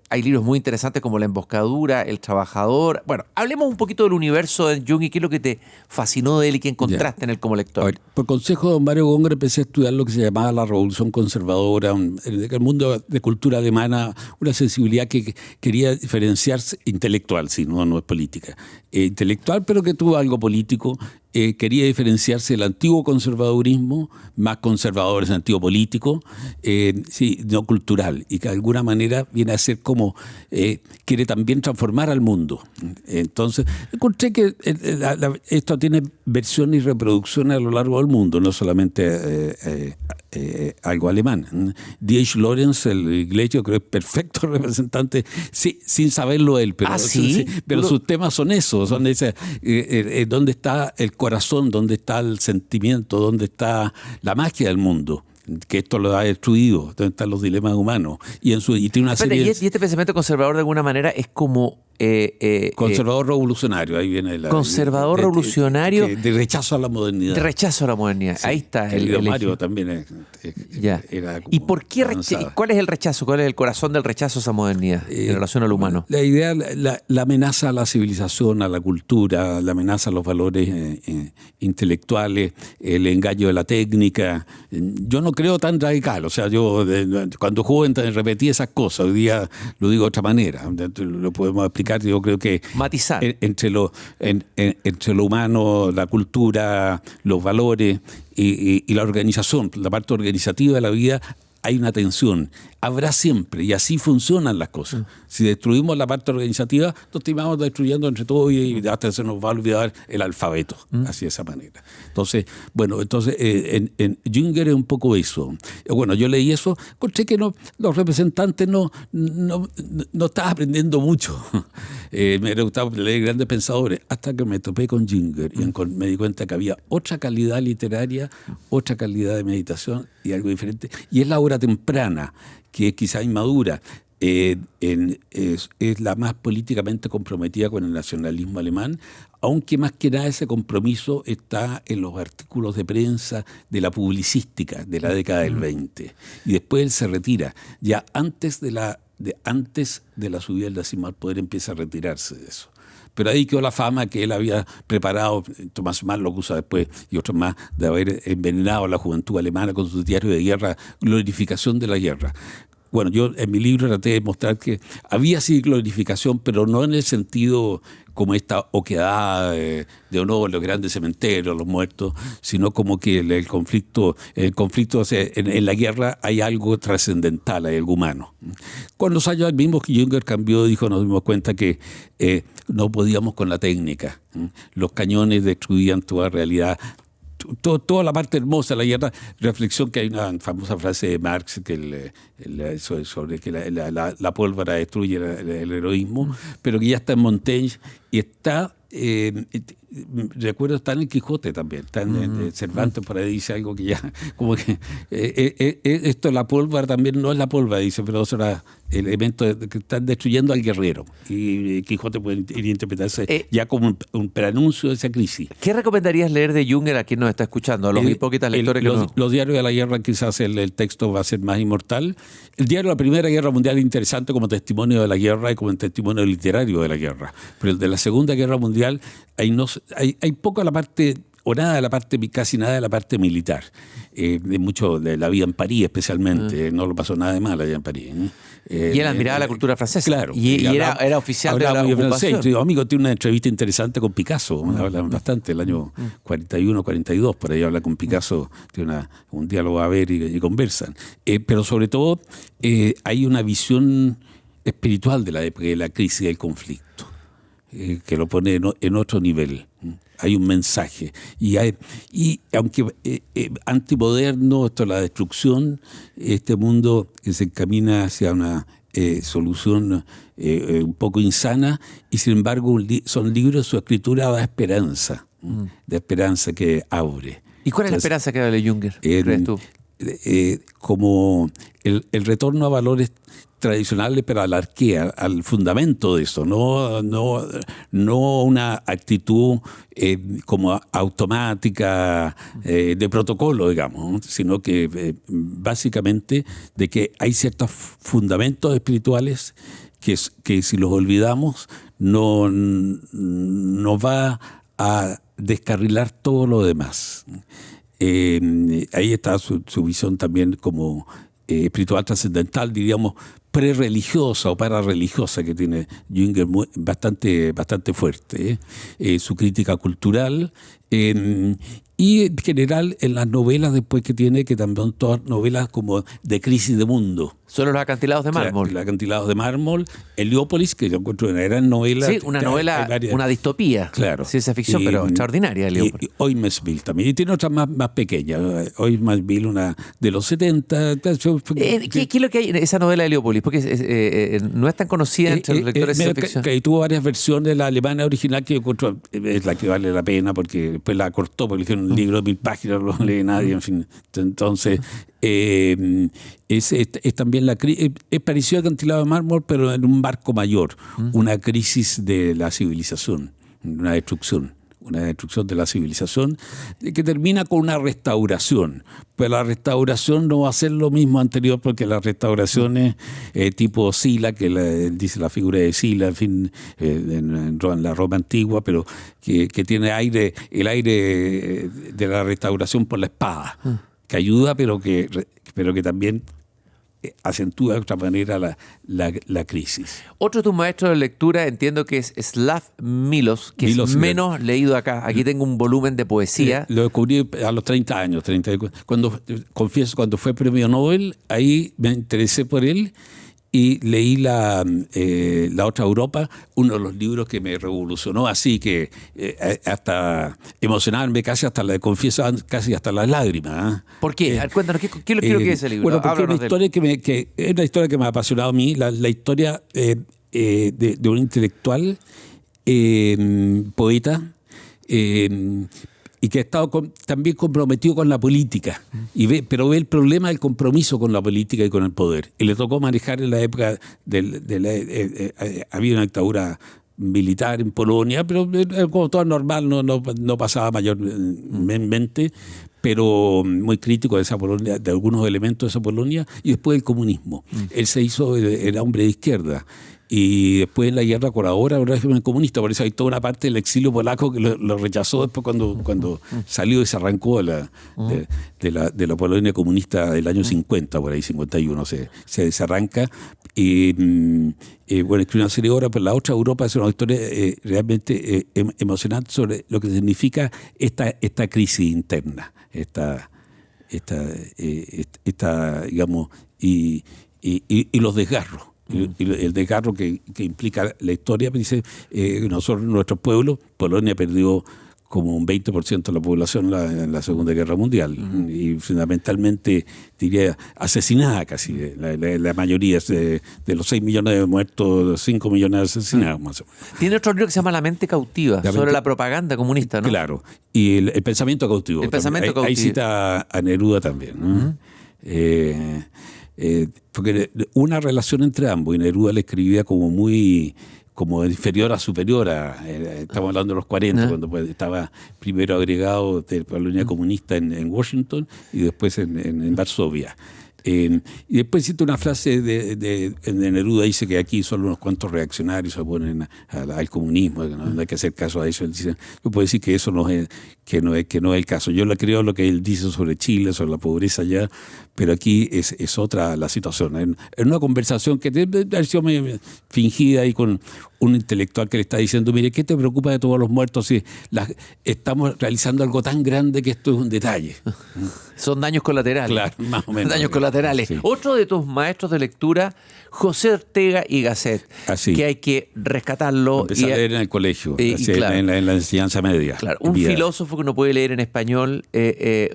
Hay libros muy interesantes como La Emboscadura, El Trabajador. Bueno, hablemos un poquito del universo de Jung y qué es lo que te fascinó de él y qué encontraste en él como lector. Ver, por consejo de don Mario Góngora empecé a estudiar lo que se llamaba la Revolución Conservadora, en el mundo de cultura alemana, una sensibilidad que quería diferenciarse, intelectual, sí, no es política, intelectual, pero que tuvo algo político. Quería diferenciarse del antiguo conservadurismo, más conservador en sentido político, no cultural, y que de alguna manera viene a ser como quiere también transformar al mundo. Entonces, encontré que esto tiene versiones y reproducciones a lo largo del mundo, no solamente algo alemán. D.H. Lawrence, el inglés, yo creo que es perfecto representante, sí, sin saberlo él, pero, pero sus temas son esos, son ese, ¿dónde está el corazón, dónde está el sentimiento, dónde está la magia del mundo? Que esto lo ha destruido, dónde están los dilemas humanos. Y tiene una serie ¿Y este pensamiento conservador de alguna manera es como... conservador revolucionario, ahí viene la... Conservador revolucionario... De rechazo a la modernidad. De rechazo a la modernidad, sí, ahí está. El Mario también era ¿Y por qué cuál es el rechazo? ¿Cuál es el corazón del rechazo a esa modernidad en relación al humano? La idea, la amenaza a la civilización, a la cultura, la amenaza a los valores intelectuales, el engaño de la técnica. Yo no creo tan radical, o sea, yo cuando joven repetí esas cosas, hoy día lo digo de otra manera, lo podemos explicar. Yo creo que matizar entre lo humano, la cultura, los valores y la organización, la parte organizativa de la vida, hay una tensión. Habrá siempre, y así funcionan las cosas. Si destruimos la parte organizativa, nos estamos destruyendo entre todos y hasta se nos va a olvidar el alfabeto, así de esa manera. Entonces, en Jünger es un poco eso. Bueno, yo leí eso, encontré que los representantes no estaban aprendiendo mucho. Me hubiera gustado leer grandes pensadores, hasta que me topé con Jünger y me di cuenta que había otra calidad literaria, otra calidad de meditación y algo diferente. Y es la hora temprana, que es quizá inmadura, es la más políticamente comprometida con el nacionalismo alemán, aunque más que nada ese compromiso está en los artículos de prensa de la publicística de la década del 20. Y después él se retira. Ya antes de la subida del decimal poder empieza a retirarse de eso. Pero ahí quedó la fama que él había preparado, Tomás Mann lo acusa después, y otros más, de haber envenenado a la juventud alemana con sus diarios de guerra, glorificación de la guerra. Bueno, yo en mi libro traté de mostrar que había sí glorificación, pero no en el sentido como esta oquedad de honor, los grandes cementerios, los muertos, sino como que el conflicto, o sea, en la guerra hay algo trascendental, hay algo humano. Con los años, el mismo Jünger cambió, dijo, nos dimos cuenta que no podíamos con la técnica. Los cañones destruían toda realidad. Toda la parte hermosa de la guerra, reflexión que hay una famosa frase de Marx sobre que la pólvora destruye el heroísmo, pero que ya está en Montaigne y está, recuerdo, está en el Quijote también, está en Cervantes, por ahí dice algo que ya, como que esto, la pólvora también no es la pólvora, dice, pero eso era elementos que están destruyendo al guerrero. Y Quijote puede ir a interpretarse ya como un preanuncio de esa crisis. ¿Qué recomendarías leer de Jünger a quien nos está escuchando? A los hipócritas lectores los diarios de la guerra, quizás el texto va a ser más inmortal. El diario de la Primera Guerra Mundial es interesante como testimonio de la guerra y como testimonio literario de la guerra. Pero el de la Segunda Guerra Mundial, hay poco de la parte, o nada de la parte, casi nada de la parte militar. De mucho de la vida en París especialmente, no lo pasó nada de mal allá en París. Y él admiraba la cultura francesa. Claro. Y era oficial de la ocupación. Francés. Yo, amigo, tiene una entrevista interesante con Picasso. Hablan bastante, el año 41, 42, por ahí habla con Picasso, tiene un diálogo a ver y conversan. Pero sobre todo hay una visión espiritual de la época, de la crisis y del conflicto, que lo pone en otro nivel. Hay un mensaje. Y aunque antimoderno, esto es la destrucción, este mundo que se encamina hacia una solución un poco insana, y sin embargo son libros, su escritura da esperanza, de esperanza que abre. ¿Y cuál es la esperanza que da de Jünger, crees tú? Como el retorno a valores tradicionales, pero a la arquea, al fundamento de eso, no una actitud como automática de protocolo, digamos, sino que básicamente de que hay ciertos fundamentos espirituales que si los olvidamos no va a descarrilar todo lo demás. Ahí está su visión también como espiritual trascendental, diríamos, prerreligiosa o parareligiosa, que tiene Jünger bastante fuerte. Su crítica cultural y en general en las novelas después que tiene, que también son todas novelas como de crisis de mundo. Solo los acantilados de mármol. Los acantilados de mármol. Heliópolis, que yo encuentro una gran novela. Sí, una novela, una distopía. Claro. Ciencia ficción, pero extraordinaria. Y Oymesville también. Y tiene otras más pequeñas. Oymesville, una de los 70. ¿Qué es lo que hay en esa novela de Heliópolis? Porque no es tan conocida entre los lectores de ciencia ficción. Que tuvo varias versiones de la alemana original, que yo encuentro es la que vale la pena, porque después la cortó, porque hicieron un libro de 1000 páginas, no lo lee nadie, en fin. Entonces, es también es parecido al acantilado de mármol, pero en un marco mayor, una crisis de la civilización, una destrucción de la civilización que termina con una restauración. Pero la restauración no va a ser lo mismo anterior, porque las restauraciones tipo Sila, que dice la figura de Sila, en fin, en la Roma antigua, pero que tiene el aire de la restauración por la espada, que ayuda, pero que también acentúa de otra manera la crisis. Otro de tus maestros de lectura entiendo que es Slav Milos, que es menos leído acá. Aquí tengo un volumen de poesía. Lo descubrí a los 30 años. Cuando fue premio Nobel, ahí me interesé por él y leí la otra Europa, uno de los libros que me revolucionó, así que hasta emocionarme casi hasta casi hasta las lágrimas. ¿Por qué? Cuéntanos, ¿qué es lo que es ese libro? Bueno, porque es una historia que me ha apasionado a mí, la historia de un intelectual, poeta, y que ha estado también comprometido con la política, pero ve el problema del compromiso con la política y con el poder. Y le tocó manejar en la época había una dictadura militar en Polonia, pero como todo normal, no pasaba mayormente, pero muy crítico de esa Polonia, de algunos elementos de esa Polonia, y después el comunismo. Él se hizo el hombre de izquierda. y después en la guerra colabora al régimen comunista. Por eso hay toda una parte del exilio polaco que lo rechazó después cuando salió y se arrancó de la Polonia comunista del año 50, por ahí 51 se desarranca. Bueno, escribe una serie de obras, pero la otra Europa es una historia realmente emocionante sobre lo que significa esta crisis interna, esta digamos, y los desgarros. Y el desgarro que implica la historia, dice, nuestro pueblo, Polonia perdió como un 20% de la población en la Segunda Guerra Mundial, y fundamentalmente, diría, asesinada casi, la mayoría de los 6 millones de muertos, 5 millones de asesinados más o menos. Tiene otro libro que se llama La mente cautiva, sobre la propaganda comunista, ¿no? Claro, y el pensamiento cautivo. El pensamiento cautivo. Ahí cita a Neruda también, ¿no? Porque una relación entre ambos, y Neruda le escribía como inferior a superior estamos hablando de los 40, cuando estaba primero agregado de la Polonia comunista en Washington y después en Varsovia. Y después cita una frase de Neruda, dice que aquí solo unos cuantos reaccionarios se oponen al comunismo, que no hay que hacer caso a eso. Él dice, yo puedo decir que eso no es el caso. Yo le creo lo que él dice sobre Chile, sobre la pobreza allá, pero aquí es otra la situación. En una conversación que debe haber sido fingida y con un intelectual que le está diciendo, mire, ¿qué te preocupa de todos los muertos si estamos realizando algo tan grande que esto es un detalle? Son daños colaterales. Claro, más o menos. Daños colaterales. Sí. Otro de tus maestros de lectura, José Ortega y Gasset, que hay que rescatarlo. Empecé a leer en el colegio, claro, en la enseñanza media. Claro, un filósofo que no puede leer en español,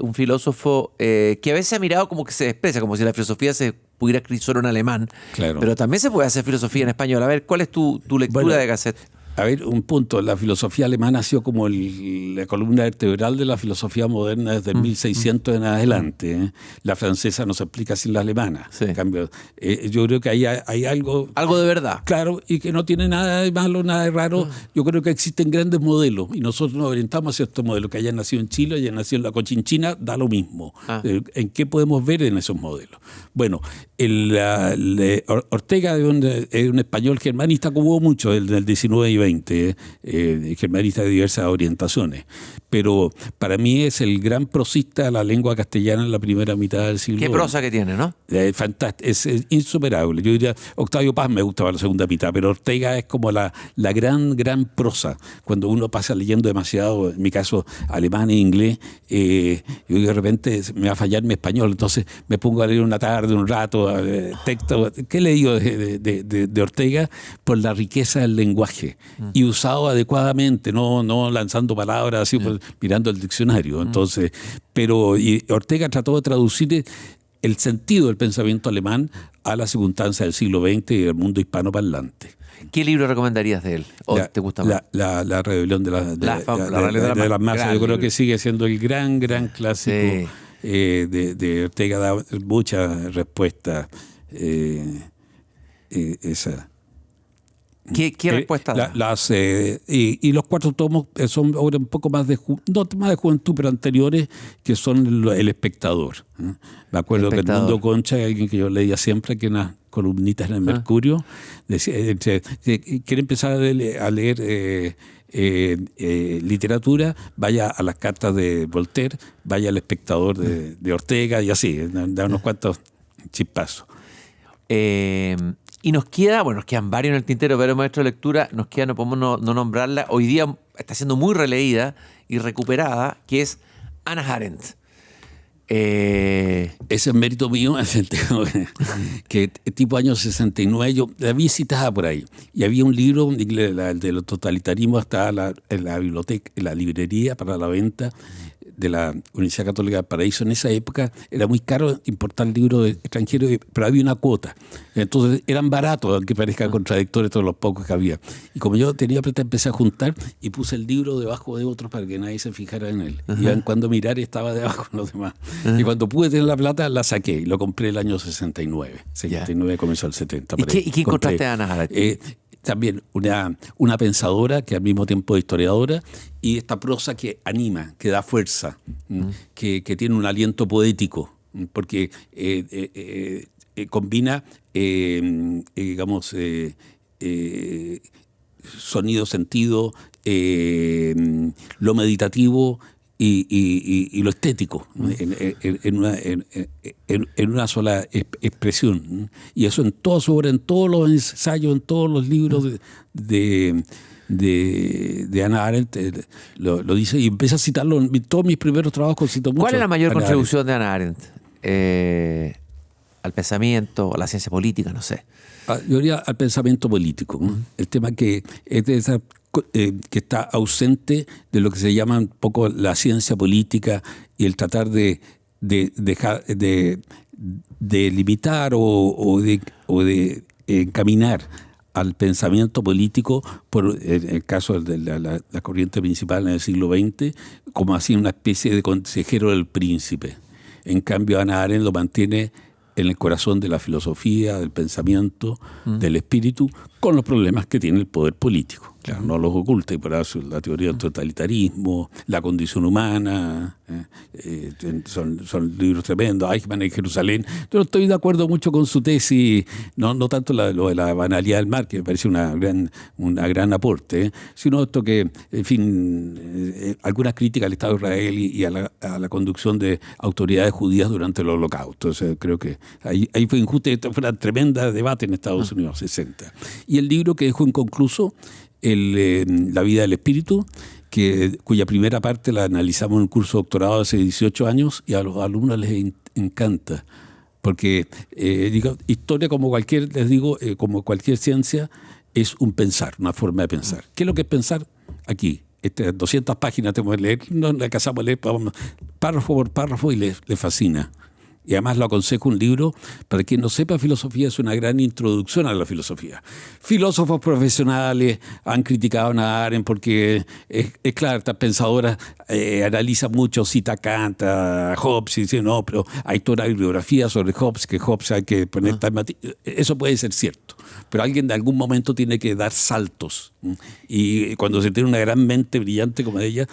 un filósofo que a veces ha mirado como que se desprecia, como si la filosofía se pudiera escribir solo en alemán. Claro. Pero también se puede hacer filosofía en español. A ver, ¿cuál es tu lectura de Gasset? A ver, un punto. La filosofía alemana ha sido como la columna vertebral de la filosofía moderna desde el 1600 en adelante. ¿eh? La francesa no se explica sin la alemana. Sí. En cambio, yo creo que hay algo... Algo de verdad. Claro, y que no tiene nada de malo, nada de raro. Yo creo que existen grandes modelos y nosotros nos orientamos hacia estos modelos. Que hayan nacido en Chile, hayan nacido en la Cochinchina, da lo mismo. ¿En qué podemos ver en esos modelos? Bueno, Ortega es un español germanista como hubo mucho, del 19 y 20. Germanista de diversas orientaciones, pero para mí es el gran prosista de la lengua castellana en la primera mitad del siglo. Qué prosa que tiene, ¿no? Fantástico, es insuperable. Yo diría, Octavio Paz me gustaba la segunda mitad, pero Ortega es como la gran prosa. Cuando uno pasa leyendo demasiado, en mi caso alemán e inglés, yo de repente me va a fallar mi español, entonces me pongo a leer una tarde, un rato, texto. ¿Qué he leído de Ortega? Por la riqueza del lenguaje. Y usado adecuadamente, no lanzando palabras así, mirando el diccionario. Entonces, y Ortega trató de traducir el sentido del pensamiento alemán a la circunstancia del siglo XX y del mundo hispanoparlante. ¿Qué libro recomendarías de él? ¿O te gusta más? La rebelión de las masas. Yo creo que sigue siendo el gran clásico de Ortega. Da muchas respuestas. Esa. ¿Qué respuesta da? Y los 4 tomos son ahora un poco más de juventud, pero anteriores, que son El Espectador. Me acuerdo que Edmundo Concha, alguien que yo leía siempre, que unas columnitas en el Mercurio, decía, quiere empezar a leer literatura, vaya a las cartas de Voltaire, vaya al Espectador de Ortega, y así, da unos cuantos chispazos. Y nos quedan varios en el tintero, pero maestro de lectura, nos queda, no podemos no nombrarla. Hoy día está siendo muy releída y recuperada, que es Hannah Arendt. Ese es mérito mío, que tipo año 69, yo la visitaba por ahí. Y había un libro en inglés, el de los totalitarismos, estaba en la biblioteca, en la librería para la venta de la Universidad Católica del Paraíso. En esa época era muy caro importar libros extranjeros, pero había una cuota. Entonces eran baratos, aunque parezca contradictorio todos los pocos que había. Y como yo tenía plata, empecé a juntar y puse el libro debajo de otros para que nadie se fijara en él. Y cuando mirar estaba debajo de los demás. Y cuando pude tener la plata, la saqué y lo compré el año 69. 69 comenzó el 70. ¿Y qué encontraste a Hannah Arendt? También una pensadora que al mismo tiempo es historiadora, y esta prosa que anima, que da fuerza, que tiene un aliento poético, porque combina, digamos, sonido, sentido, lo meditativo y lo estético, ¿no? en una sola expresión. Y eso en toda su obra, en todos los ensayos, en todos los libros de Hannah Arendt, lo dice, y empieza a citarlo en todos mis primeros trabajos. Cito mucho. ¿Cuál es la mayor Hannah contribución de Hannah Arendt al pensamiento, a la ciencia política, no sé? Yo diría al pensamiento político, ¿no? El tema que es de esa, que está ausente de lo que se llama un poco la ciencia política y el tratar de limitar o de encaminar al pensamiento político, por en el caso de la corriente principal en el siglo XX, como así una especie de consejero del príncipe. En cambio, Hannah Arendt lo mantiene en el corazón de la filosofía, del pensamiento, del espíritu, con los problemas que tiene el poder político. Claro, no los oculta, y por eso la teoría del totalitarismo, la condición humana, son libros tremendos. Eichmann en Jerusalén. Yo estoy de acuerdo mucho con su tesis, no tanto lo de la banalidad del mar, que me parece una gran aporte, sino esto que, en fin, algunas críticas al Estado de Israel y a la conducción de autoridades judías durante el Holocausto. Entonces, creo que ahí fue injusto. Esto fue una tremenda debate en Estados Unidos, 60. Y el libro que dejó inconcluso, La vida del espíritu, cuya primera parte la analizamos en un curso de doctorado hace 18 años, y a los alumnos les encanta, porque historia, como como cualquier ciencia, es un pensar, una forma de pensar. ¿Qué es lo que es pensar? Aquí, 200 páginas tengo que leer, no le alcanzamos a leer párrafo por párrafo, y le fascina. Y además lo aconsejo un libro, para quien no sepa filosofía, es una gran introducción a la filosofía. Filósofos profesionales han criticado a Hannah Arendt porque, es claro, estas pensadoras analizan mucho, cita a Kant, a Hobbes, y dicen, no, pero hay toda una bibliografía sobre Hobbes, que Hobbes hay que poner tal matiz. Eso puede ser cierto, pero alguien de algún momento tiene que dar saltos. Y cuando se tiene una gran mente brillante como ella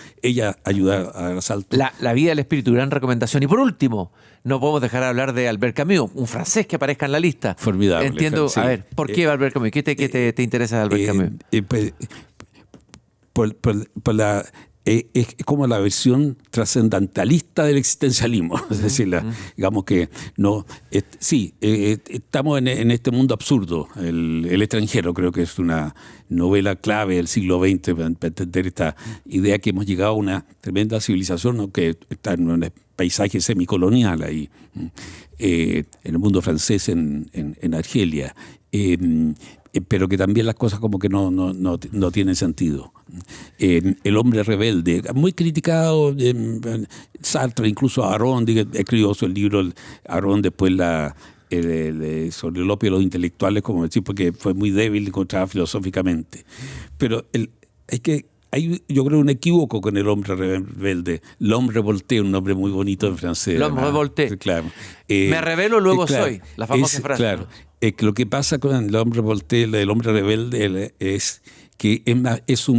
ayuda a dar saltos. La vida del espíritu, gran recomendación. Y por último, no podemos dejar de hablar de Albert Camus, un francés que aparezca en la lista. Formidable. Entiendo, sí. A ver, ¿por qué Albert Camus? ¿Qué te interesa de Albert Camus? Es como la versión trascendentalista del existencialismo. Es decir, digamos que no. Estamos en este mundo absurdo. El extranjero creo que es una novela clave del siglo XX para entender esta idea que hemos llegado a una tremenda civilización, ¿no? Que está en un paisaje semicolonial ahí, en el mundo francés, en Argelia. Pero que también las cosas como que no tienen sentido. El hombre rebelde, muy criticado, Sartre, incluso Aron, escribió el libro Aron después sobre el opio de los intelectuales, como decir, porque fue muy débil, encontraba filosóficamente. Pero hay, yo creo, un equívoco con el hombre rebelde. L'homme revolté, un nombre muy bonito en francés. L'homme revolté. Claro. Me rebelo, luego claro, soy. La famosa frase. Claro. Lo que pasa con el hombre revolté, el hombre rebelde, es que es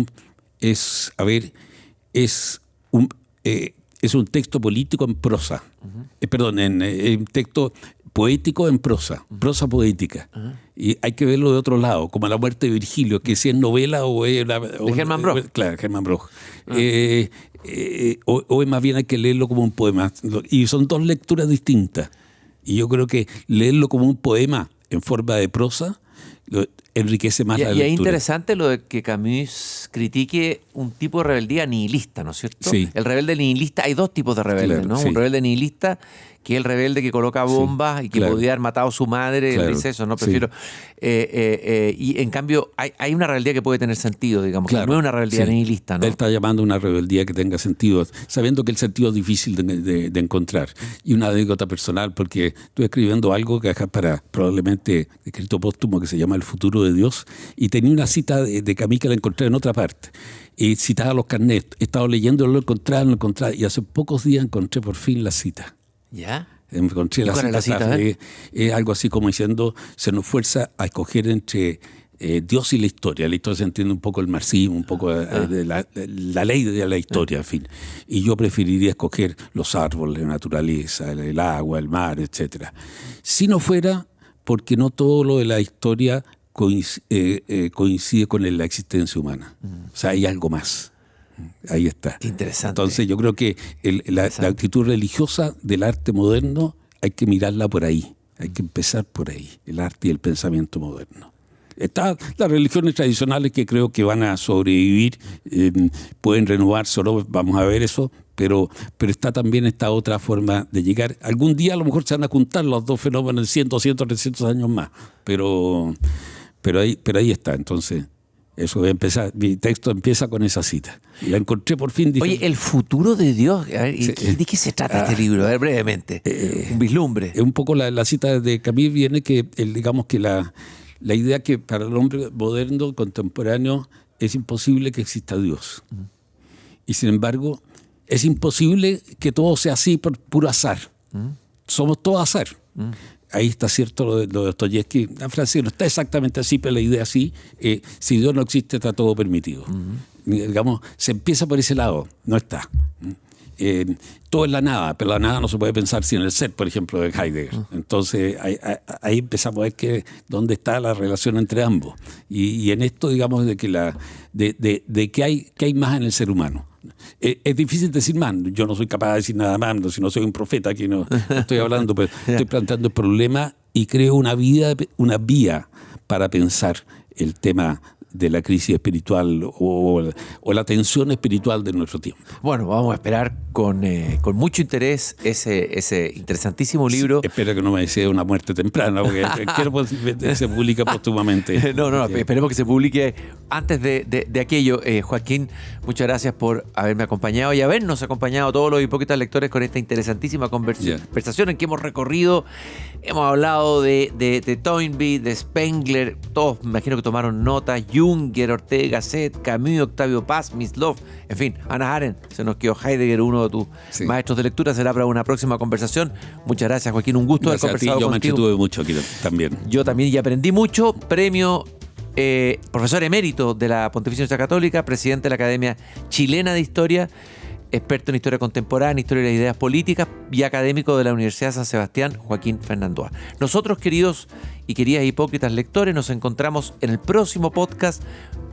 un texto político en prosa. Un texto poético en prosa poética. Y hay que verlo de otro lado, como La muerte de Virgilio, que si es novela o es... de Hermann Broch. Claro, Hermann Broch. O más bien hay que leerlo como un poema. Y son dos lecturas distintas. Y yo creo que leerlo como un poema en forma de prosa enriquece más la lectura. Y es interesante lo de que Camus critique un tipo de rebeldía nihilista, ¿no es cierto? Sí. El rebelde nihilista, hay dos tipos de rebeldes, Claro, ¿no? sí. Un rebelde nihilista, que es el rebelde que coloca bombas y que podía haber matado a su madre, él dice eso, ¿no? Prefiero. Y en cambio, hay una rebeldía que puede tener sentido, digamos, que no es una rebeldía nihilista, ¿no? Él está llamando a una rebeldía que tenga sentido, sabiendo que el sentido es difícil de encontrar. Y una anécdota personal, porque estoy escribiendo algo que acá para probablemente escrito póstumo, que se llama El futuro de Dios, y tenía una cita de Camus que la encontré en otra parte. Y citaba los carnets. He estado leyendo, lo encontraba, y hace pocos días encontré por fin la cita. ¿Ya? Encontré la cita. Es algo así como diciendo, se nos fuerza a escoger entre Dios y la historia. La historia se entiende un poco el marxismo, un poco de la ley de la historia, en fin. Y yo preferiría escoger los árboles, la naturaleza, el agua, el mar, etc. Si no fuera porque no todo lo de la historia coincide con la existencia humana. O sea, hay algo más. Ahí está. Qué interesante. Entonces yo creo que la actitud religiosa del arte moderno hay que mirarla por ahí. Hay que empezar por ahí, el arte y el pensamiento moderno. Están las religiones tradicionales que creo que van a sobrevivir, pueden renovarse o no, vamos a ver eso, pero está también esta otra forma de llegar. Algún día a lo mejor se van a juntar los dos fenómenos en 100, 200, 300 años más, pero ahí está. Entonces, eso voy a empezar. Mi texto empieza con esa cita. Y la encontré por fin. Oye, el futuro de Dios. A ver, ¿de qué se trata este libro? A ver, brevemente. Un vislumbre. Un poco la cita de Camus viene que, digamos que la idea que para el hombre moderno, contemporáneo, es imposible que exista Dios. Y sin embargo, es imposible que todo sea así por puro azar. Somos todo azar. Ahí está cierto lo de Dostoyevsky. La frase no está exactamente así, pero la idea sí. Si Dios no existe, está todo permitido. Digamos, se empieza por ese lado. No está. Todo es la nada, pero la nada no se puede pensar sin el ser, por ejemplo, de Heidegger. Entonces ahí empezamos a ver dónde está la relación entre ambos. Y en esto, digamos, de que hay más en el ser humano. Es difícil decir más. Yo no soy capaz de decir nada más, si no soy un profeta, aquí no estoy hablando, pero estoy planteando el problema y creo una vía para pensar el tema de la crisis espiritual o la tensión espiritual de nuestro tiempo. Bueno, vamos a esperar con mucho interés ese interesantísimo libro. Sí, espero que no me desee una muerte temprana, porque quiero que se publique póstumamente. No, esperemos que se publique antes de aquello. Joaquín, muchas gracias por haberme acompañado y habernos acompañado todos los hipócritas lectores con esta interesantísima conversación en que hemos recorrido, hemos hablado de Toynbee, de Spengler, todos me imagino que tomaron nota, Junger, Ortega Gasset, Camus, Octavio Paz, Mislov, en fin, Hannah Arendt, se nos quedó Heidegger, uno de tus maestros de lectura, será para una próxima conversación. Muchas gracias, Joaquín, un gusto haber conversado contigo. Yo me entretuve mucho aquí también. Yo también y aprendí mucho. Premio profesor emérito de la Pontificia Universidad Católica, presidente de la Academia Chilena de Historia, experto en historia contemporánea, historia de las ideas políticas y académico de la Universidad de San Sebastián, Joaquín Fernandoa. Nosotros, queridos y queridas hipócritas lectores, nos encontramos en el próximo podcast.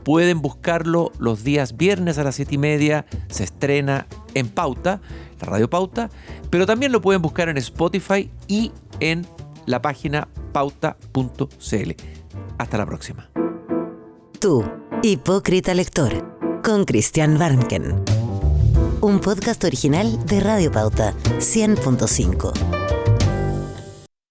Pueden buscarlo los días viernes a las 7:30. Se estrena en Pauta, la Radio Pauta, pero también lo pueden buscar en Spotify y en la página pauta.cl. Hasta la próxima. Tú, hipócrita lector, con Christian Warnken. Un podcast original de Radio Pauta 100.5.